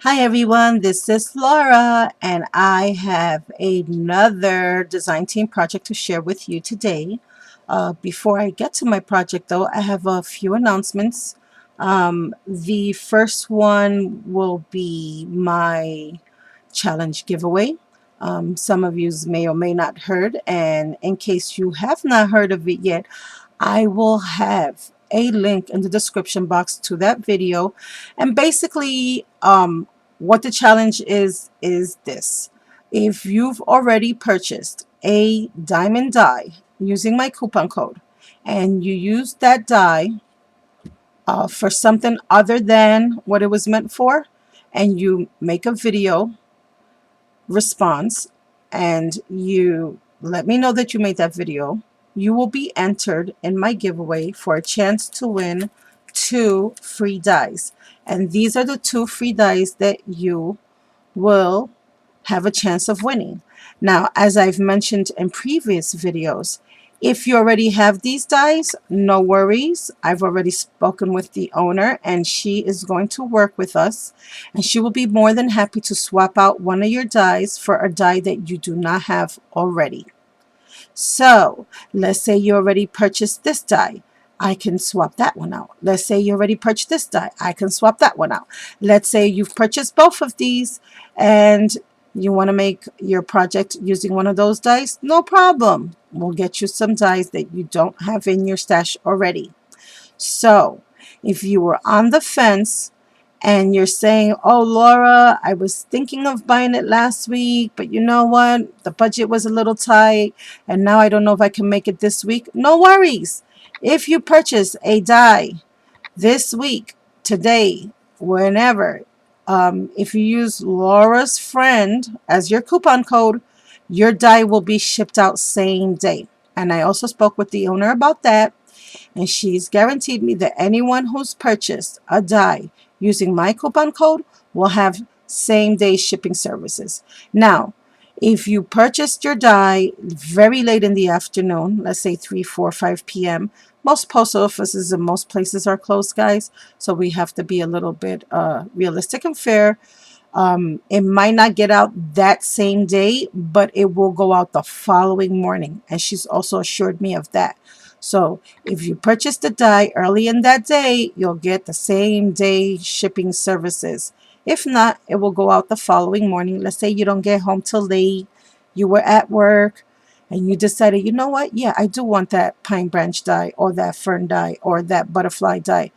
Hi everyone, this is Laura and I have another design team project to share with you today. Before I get to my project though, I have a few announcements. The first one will be my challenge giveaway. Some of you may or may not heard, and in case you have not heard of it yet, I will have a link in the description box to that video. And basically, what the challenge is this. If you've already purchased a diamond die using my coupon code and you use that die for something other than what it was meant for, and you make a video response and you let me know that you made that video, you will be entered in my giveaway for a chance to win 2 free dies. And these are the 2 free dies that you will have a chance of winning. Now, as I've mentioned in previous videos, if you already have these dies, no worries. I've already spoken with the owner and she is going to work with us, and she will be more than happy to swap out one of your dies for a die that you do not have already. So let's say you already purchased this die. I can swap that one out. Let's say you already purchased this die. I can swap that one out. Let's say you've purchased both of these and you want to make your project using one of those dies. No problem. We'll get you some dies that you don't have in your stash already. So if you were on the fence and you're saying, oh, Laura, I was thinking of buying it last week, but you know what? The budget was a little tight, and now I don't know if I can make it this week. No worries. If you purchase a die this week, today, whenever, if you use Laura's friend as your coupon code, your die will be shipped out same day. And I also spoke with the owner about that, and she's guaranteed me that anyone who's purchased a die using my coupon code will have same day shipping services. Now, if you purchased your die very late in the afternoon, let's say 3, 4, 5 p.m., most post offices and most places are closed, guys, so we have to be a little bit realistic and fair. It might not get out that same day, but it will go out the following morning, and she's also assured me of that. So if you purchase the die early in that day, you'll get the same day shipping services. If not, it will go out the following morning. Let's say you don't get home till late, you were at work, and you decided, you know what, yeah, I do want that pine branch die or that fern die or that butterfly die,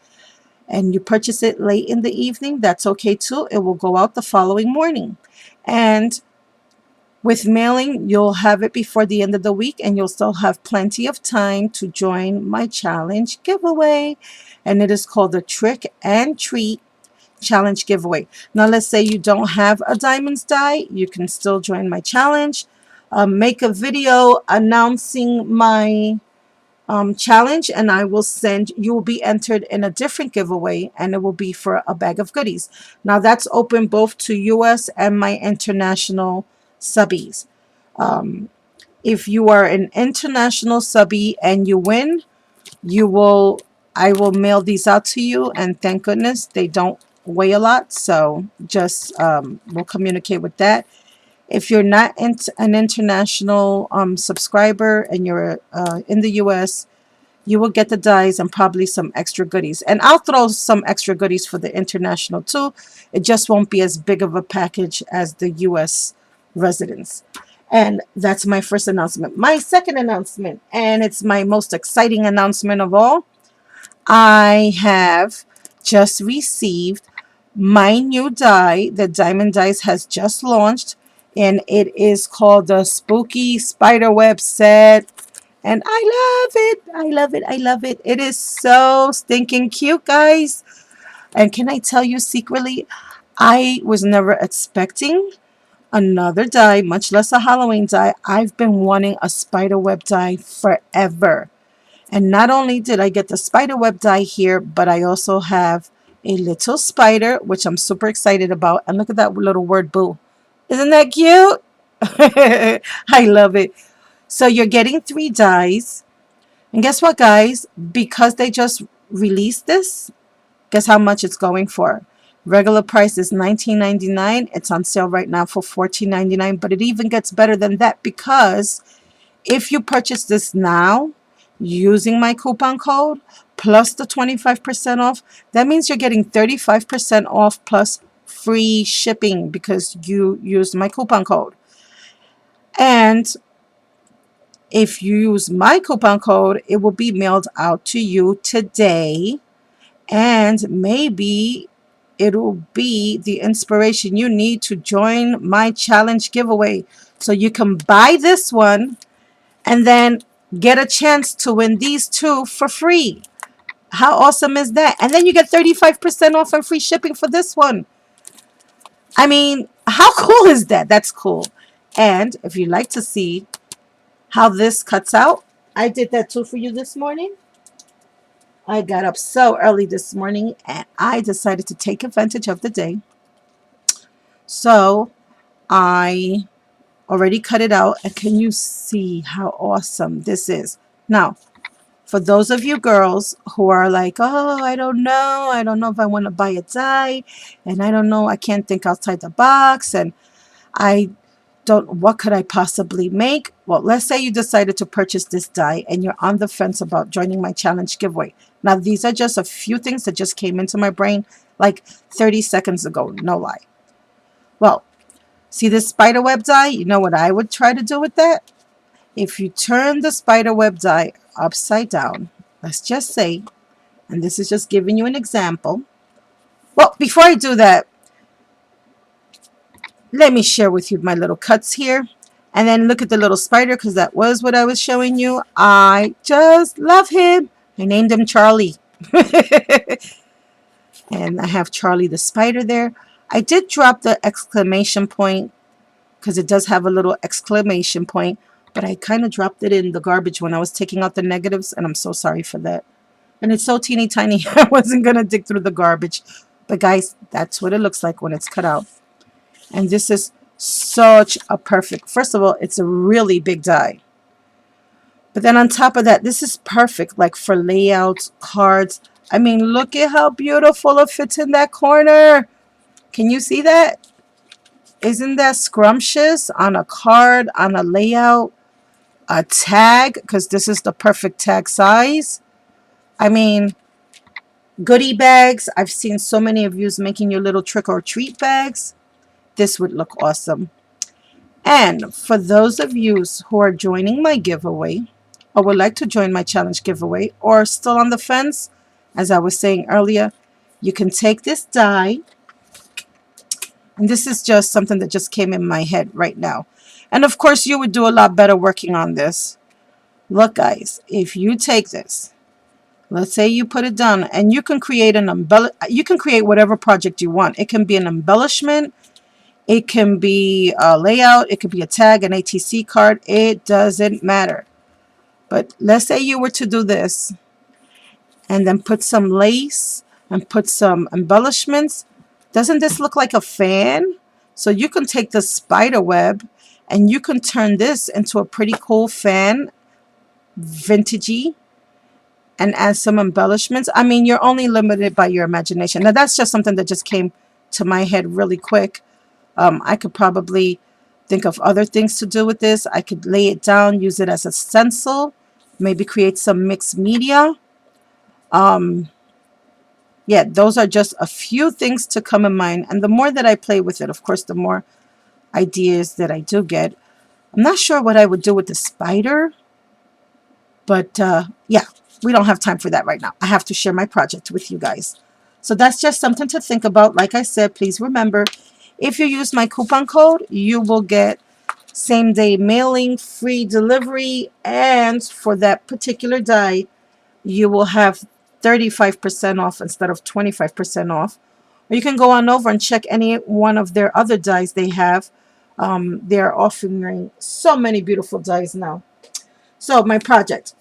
and you purchase it late in the evening, that's okay too. It will go out the following morning. And with mailing, you'll have it before the end of the week, and you'll still have plenty of time to join my challenge giveaway. And it is called the Trick and Treat Challenge Giveaway. Now, let's say you don't have a diamonds die, you can still join my challenge. Make a video announcing my challenge, and I will send, you will be entered in a different giveaway, and it will be for a bag of goodies. Now, that's open both to US and my international subbies. If you are an international subbie and you win, I will mail these out to you, and thank goodness they don't weigh a lot, so just we'll communicate with that. If you're not an international subscriber and you're in the US, you will get the dies and probably some extra goodies. And I'll throw some extra goodies for the international too. It just won't be as big of a package as the US residents. And that's my first announcement. My second announcement, and it's my most exciting announcement of all, I have just received my new die. The Diemond Dies has just launched, and it is called the Spooky Spiderweb Set. And I love it. I love it. I love it. It is so stinking cute, guys. And can I tell you secretly, I was never expecting another die, much less a Halloween die. I've been wanting a spiderweb die forever. And not only did I get the spiderweb die here, but I also have a little spider, which I'm super excited about. And look at that little word boo. Isn't that cute? I love it. So you're getting 3 dies. And guess what, guys? Because they just released this, guess how much it's going for? Regular price is $19.99. It's on sale right now for $14.99, but it even gets better than that, because if you purchase this now using my coupon code plus the 25% off, that means you're getting 35% off plus free shipping because you used my coupon code. And if you use my coupon code, it will be mailed out to you today, and maybe it'll be the inspiration you need to join my challenge giveaway, so you can buy this one and then get a chance to win these two for free. How awesome is that? And then you get 35% off and free shipping for this one. I mean, how cool is that? That's cool. And if you'd like to see how this cuts out, I did that too for you this morning. I got up so early this morning and I decided to take advantage of the day. So I already cut it out, and can you see how awesome this is? Now, for those of you girls who are like, oh, I don't know if I want to buy a die, and I don't know, I can't think outside the box, and what could I possibly make? Well, let's say you decided to purchase this die and you're on the fence about joining my challenge giveaway. Now, these are just a few things that just came into my brain like 30 seconds ago, no lie. Well, see this spider web die? You know what I would try to do with that? If you turn the spider web die upside down, let's just say, and this is just giving you an example. Well, before I do that, let me share with you my little cuts here. And then look at the little spider, because that was what I was showing you. I just love him. I named him Charlie. And I have Charlie the spider there. I did drop the exclamation point because it does have a little exclamation point, but I kind of dropped it in the garbage when I was taking out the negatives, and I'm so sorry for that. And it's so teeny tiny, I wasn't going to dig through the garbage. But guys, that's what it looks like when it's cut out. And this is such a perfect, first of all, it's a really big die. But then on top of that, this is perfect like for layouts, cards. I mean, look at how beautiful it fits in that corner. Can you see that? Isn't that scrumptious on a card, on a layout, a tag? Because this is the perfect tag size. I mean, goodie bags. I've seen so many of you making your little trick or treat bags. This would look awesome. And for those of you who are joining my giveaway or would like to join my challenge giveaway or still on the fence, as I was saying earlier, you can take this die, and this is just something that just came in my head right now. And of course, you would do a lot better working on this. Look, guys, if you take this, let's say you put it down, and you can create you can create whatever project you want. It can be an embellishment, it can be a layout, it could be a tag, an ATC card, it doesn't matter. But let's say you were to do this and then put some lace and put some embellishments. Doesn't this look like a fan? So you can take the spider web and you can turn this into a pretty cool fan, vintagey, and add some embellishments. I mean, you're only limited by your imagination. Now, that's just something that just came to my head really quick. I could probably think of other things to do with this. I could lay it down, use it as a stencil, maybe create some mixed media. Yeah, those are just a few things to come in mind. And the more that I play with it, of course, the more ideas that I do get. I'm not sure what I would do with the spider, but yeah, we don't have time for that right now. I have to share my project with you guys. So that's just something to think about. Like I said, please remember, if you use my coupon code, you will get same-day mailing, free delivery, and for that particular die, you will have 35% off instead of 25% off. Or you can go on over and check any one of their other dies they have. They're offering so many beautiful dies now. So my project.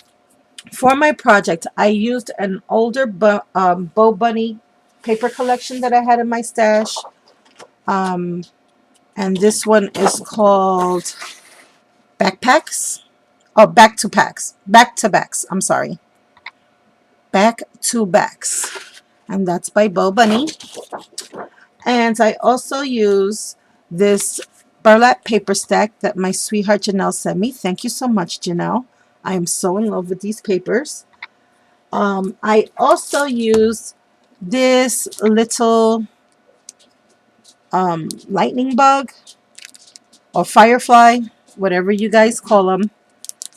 For my project, I used an older Bow Bunny paper collection that I had in my stash. And this one is called Backpacks. Oh, Back to Packs. Back to Backs. I'm sorry. Back to Backs. And that's by Bow Bunny. And I also use this burlap paper stack that my sweetheart Janelle sent me. Thank you so much, Janelle. I am so in love with these papers. I also use this little lightning bug or firefly, whatever you guys call them.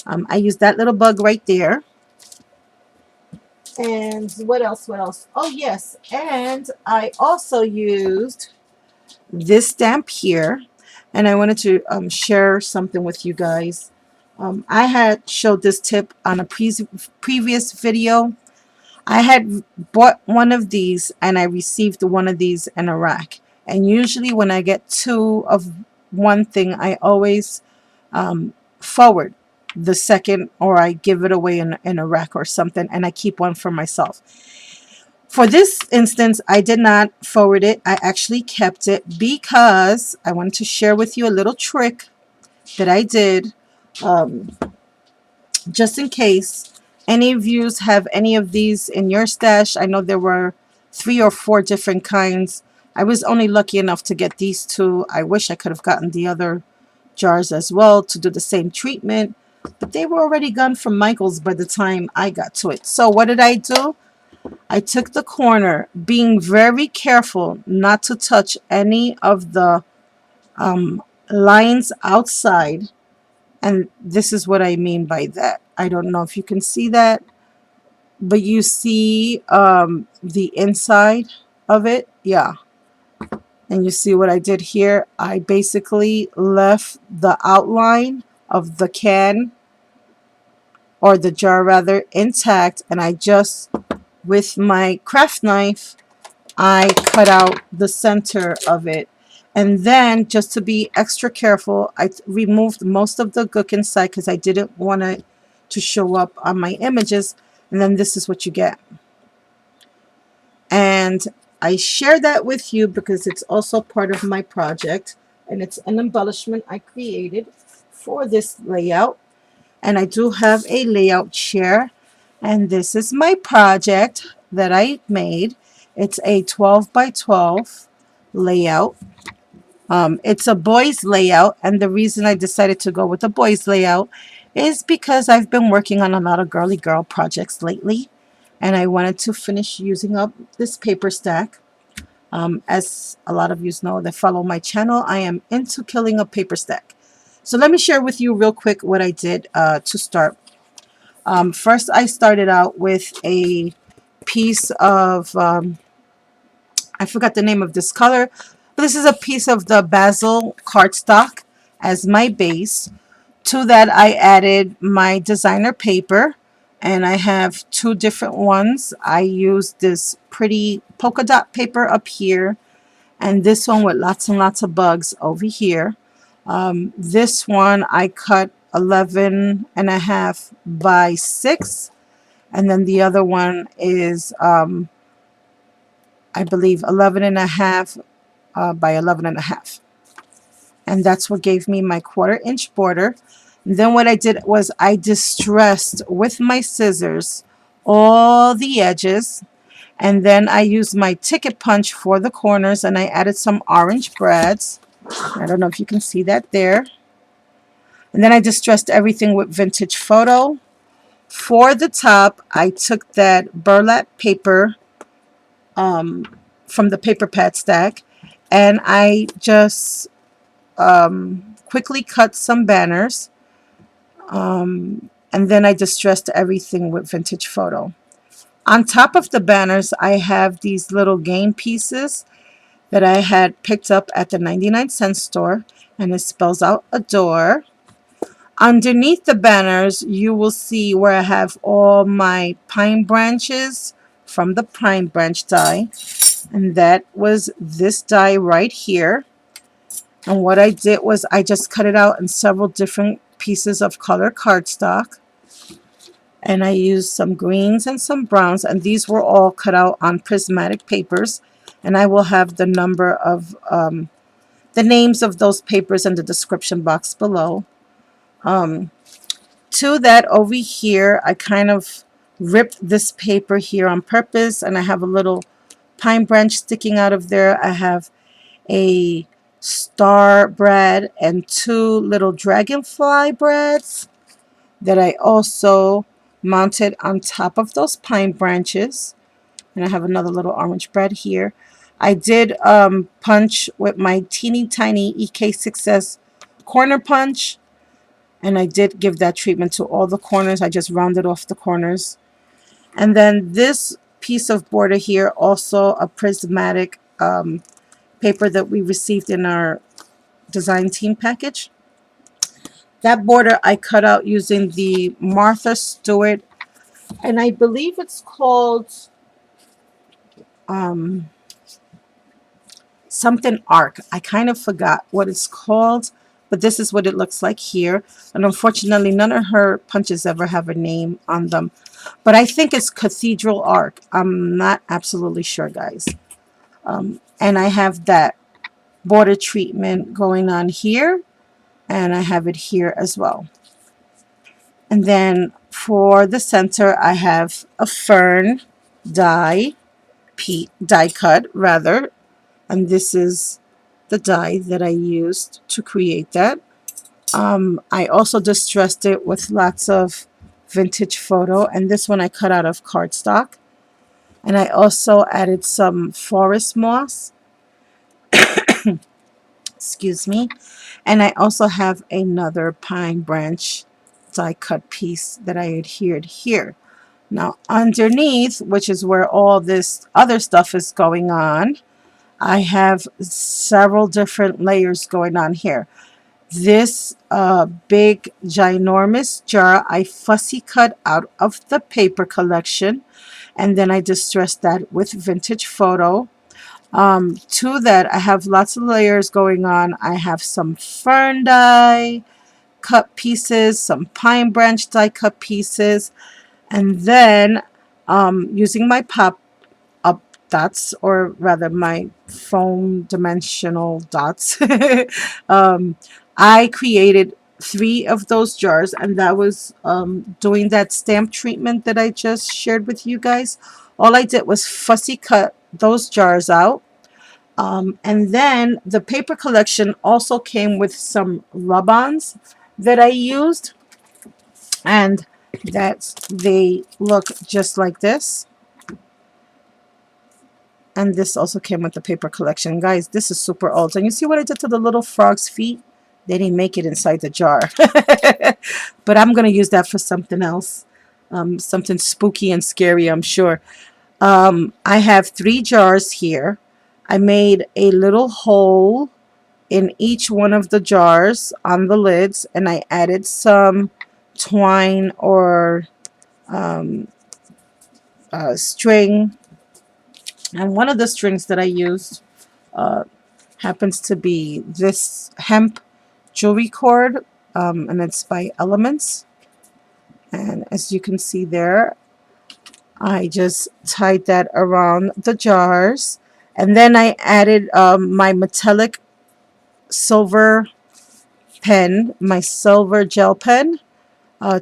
I use that little bug right there. And what else? What else? Oh, yes. And I also used this stamp here. And I wanted to share something with you guys. I had showed this tip on a previous video. I had bought one of these and I received one of these in Iraq. And usually when I get two of one thing, I always forward the second, or I give it away in a rack or something, and I keep one for myself. For this instance, I did not forward it. I actually kept it because I wanted to share with you a little trick that I did, just in case any of you have any of these in your stash. I know there were 3 or 4 different kinds. I was only lucky enough to get these 2. I wish I could have gotten the other jars as well to do the same treatment, but they were already gone from Michael's by the time I got to it. So what did I do? I took the corner, being very careful not to touch any of the lines outside, and this is what I mean by that. I don't know if you can see that, but you see the inside of it. Yeah. And you see what I did here? I basically left the outline of the can, or the jar rather, intact, and I just, with my craft knife, I cut out the center of it. And then, just to be extra careful, I removed most of the gook inside because I didn't want it to show up on my images. And then this is what you get. And I share that with you because it's also part of my project, and it's an embellishment I created for this layout. And I do have a layout chair, and this is my project that I made. It's a 12 by 12 layout. It's a boys layout, and the reason I decided to go with the boys layout is because I've been working on a lot of girly girl projects lately, and I wanted to finish using up this paper stack. As a lot of you know that follow my channel, I am into killing a paper stack. So let me share with you real quick what I did to start. First, I started out with a piece of, I forgot the name of this color, but this is a piece of the basil cardstock as my base. To that, I added my designer paper, and I have 2 different ones. I used this pretty polka dot paper up here, and this one with lots and lots of bugs over here. This one I cut 11.5 by 6, and then the other one is I believe 11.5 by 11.5, and that's what gave me my 1/4 inch border. And then what I did was I distressed with my scissors all the edges, and then I used my ticket punch for the corners, and I added some orange brads. I don't know if you can see that there. And then I distressed everything with vintage photo. For the top, I took that burlap paper from the paper pad stack, and I just quickly cut some banners, and then I distressed everything with vintage photo. On top of the banners, I have these little game pieces that I had picked up at the 99-cent store, and it spells out adore. Underneath the banners, you will see where I have all my pine branches from the pine branch die, and that was this die right here. And what I did was I just cut it out in several different pieces of color cardstock, and I used some greens and some browns, and these were all cut out on Prismatic papers, and I will have the number of the names of those papers in the description box below. To that, over here, I kind of ripped this paper here on purpose, and I have a little pine branch sticking out of there. I have a star bread and 2 little dragonfly breads that I also mounted on top of those pine branches. And I have another little orange bread here. I did punch with my teeny tiny EK6S corner punch, and I did give that treatment to all the corners. I just rounded off the corners. And then this piece of border here, also a prismatic paper that we received in our design team package. That border I cut out using the Martha Stewart, and I believe it's called something arc. I kind of forgot what it's called, but this is what it looks like here. And unfortunately, none of her punches ever have a name on them. But I think it's Cathedral Arc. I'm not absolutely sure, guys. And I have that border treatment going on here, and I have it here as well. And then for the center, I have a fern die cut rather, and this is the die that I used to create that. I also distressed it with lots of vintage photo, and this one I cut out of cardstock. And I also added some forest moss. Excuse me. And I also have another pine branch die cut piece that I adhered here. Now underneath, which is where all this other stuff is going on, I have several different layers going on here. This big ginormous jar I fussy cut out of the paper collection, and then I distressed that with vintage photo. To that, I have lots of layers going on. I have some fern die cut pieces, some pine branch die cut pieces, and then using my pop up dots, or rather my foam dimensional dots, I created 3 of those jars, and that was doing that stamp treatment that I just shared with you guys. All I did was fussy cut those jars out. And then the paper collection also came with some rub-ons that I used, and they look just like this. And this also came with the paper collection. Guys, this is super old. And you see what I did to the little frog's feet? They didn't make it inside the jar. But I'm going to use that for something else. Something spooky and scary, I'm sure. I have 3 jars here. I made a little hole in each one of the jars on the lids, and I added some twine or string. And one of the strings that I used happens to be this hemp jewelry cord, and it's by Elements. And as you can see there, I just tied that around the jars, and then I added my metallic silver pen, my silver gel pen,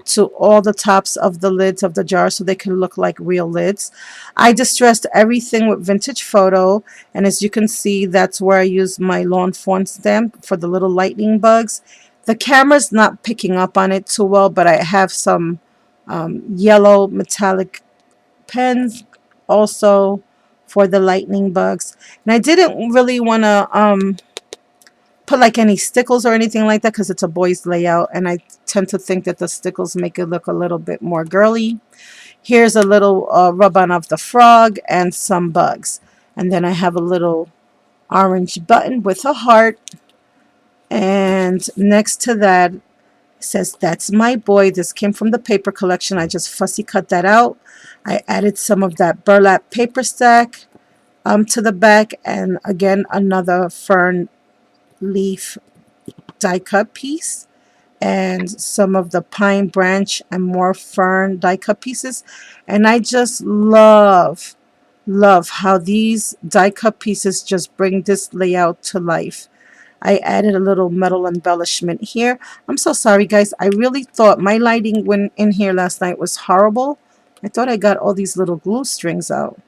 to all the tops of the lids of the jar so they can look like real lids. I distressed everything with vintage photo, and as you can see, that's where I used my lawn fawn stamp for the little lightning bugs. The camera's not picking up on it too well, but I have some yellow metallic pens also for the lightning bugs. And I didn't really want to put like any stickles or anything like that because it's a boys layout, and I tend to think that the stickles make it look a little bit more girly. Here's a little rub-on of the frog and some bugs, and then I have a little orange button with a heart, and next to that it says "That's my boy." This came from the paper collection. I just fussy cut that out. I added some of that burlap paper stack to the back, and again another fern leaf die cut piece, and some of the pine branch and more fern die cut pieces. And I just love how these die cut pieces just bring this layout to life. I added a little metal embellishment here. I'm so sorry, guys. I really thought my lighting when in here last night was horrible. I thought I got all these little glue strings out.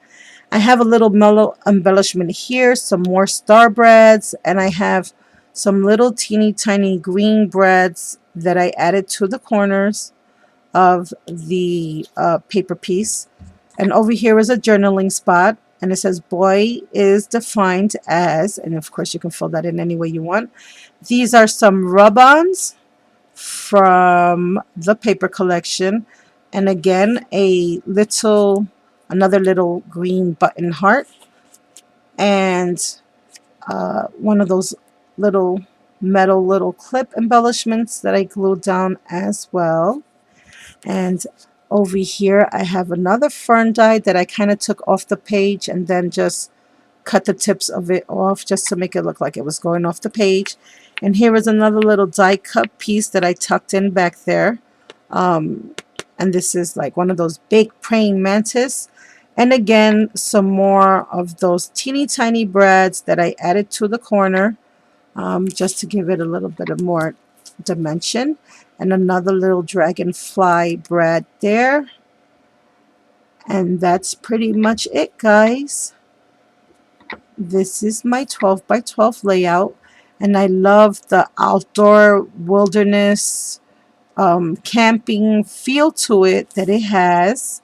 I have a little mellow embellishment here, some more star breads, and I have some little teeny tiny green breads that I added to the corners of the paper piece. And over here is a journaling spot, and it says boy is defined as, and of course you can fill that in any way you want. These are some rub-ons from the paper collection, and again another little green button heart, and one of those little metal little clip embellishments that I glued down as well. And over here I have another fern die that I kind of took off the page and then just cut the tips of it off just to make it look like it was going off the page. And here is another little die cut piece that I tucked in back there. And this is like one of those big praying mantis. And again, some more of those teeny tiny breads that I added to the corner, just to give it a little bit of more dimension. And another little dragonfly bread there. And that's pretty much it, guys. This is my 12 by 12 layout, and I love the outdoor wilderness camping feel to it that it has,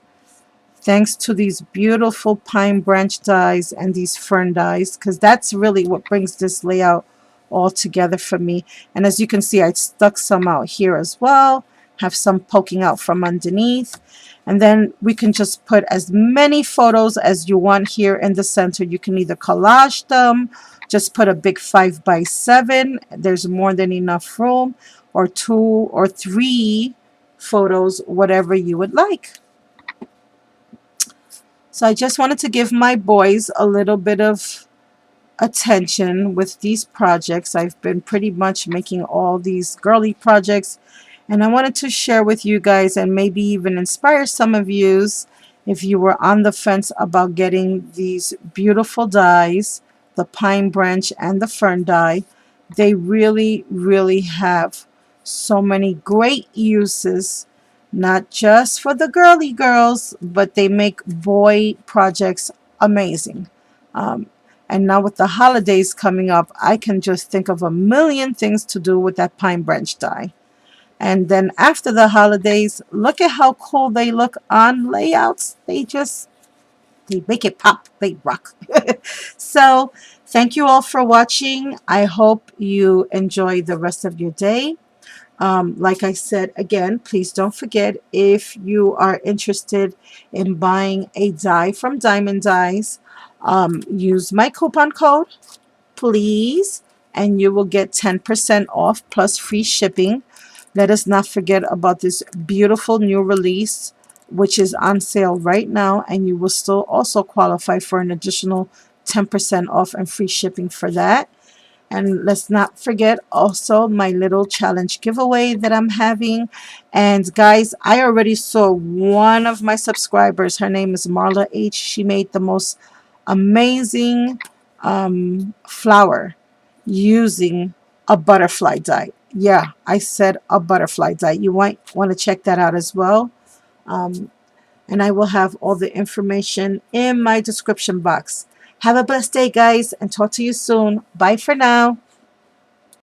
thanks to these beautiful pine branch dies and these fern dies, because that's really what brings this layout all together for me. And as you can see, I stuck some out here as well, have some poking out from underneath. And then we can just put as many photos as you want here in the center. You can either collage them, just put a big 5 by 7. There's more than enough room, or 2 or 3 photos, whatever you would like. So I just wanted to give my boys a little bit of attention with these projects. I've been pretty much making all these girly projects, and I wanted to share with you guys and maybe even inspire some of you if you were on the fence about getting these beautiful dies, the pine branch and the fern die. They really, really have so many great uses, not just for the girly girls, but they make boy projects amazing. And now with the holidays coming up, I can just think of a million things to do with that pine branch die. And then after the holidays, look at how cool they look on layouts. They make it pop. They rock. So thank you all for watching. I hope you enjoy the rest of your day. Like I said, again, please don't forget, if you are interested in buying a die from Diemond Dies, use my coupon code, please, and you will get 10% off plus free shipping. Let us not forget about this beautiful new release, which is on sale right now, and you will still also qualify for an additional 10% off and free shipping for that. And let's not forget also my little challenge giveaway that I'm having. And guys, I already saw one of my subscribers. Her name is Marla H. She made the most amazing flower using a butterfly die. Yeah, I said a butterfly die. You might want to check that out as well. And I will have all the information in my description box. Have a blessed day, guys, and talk to you soon. Bye for now.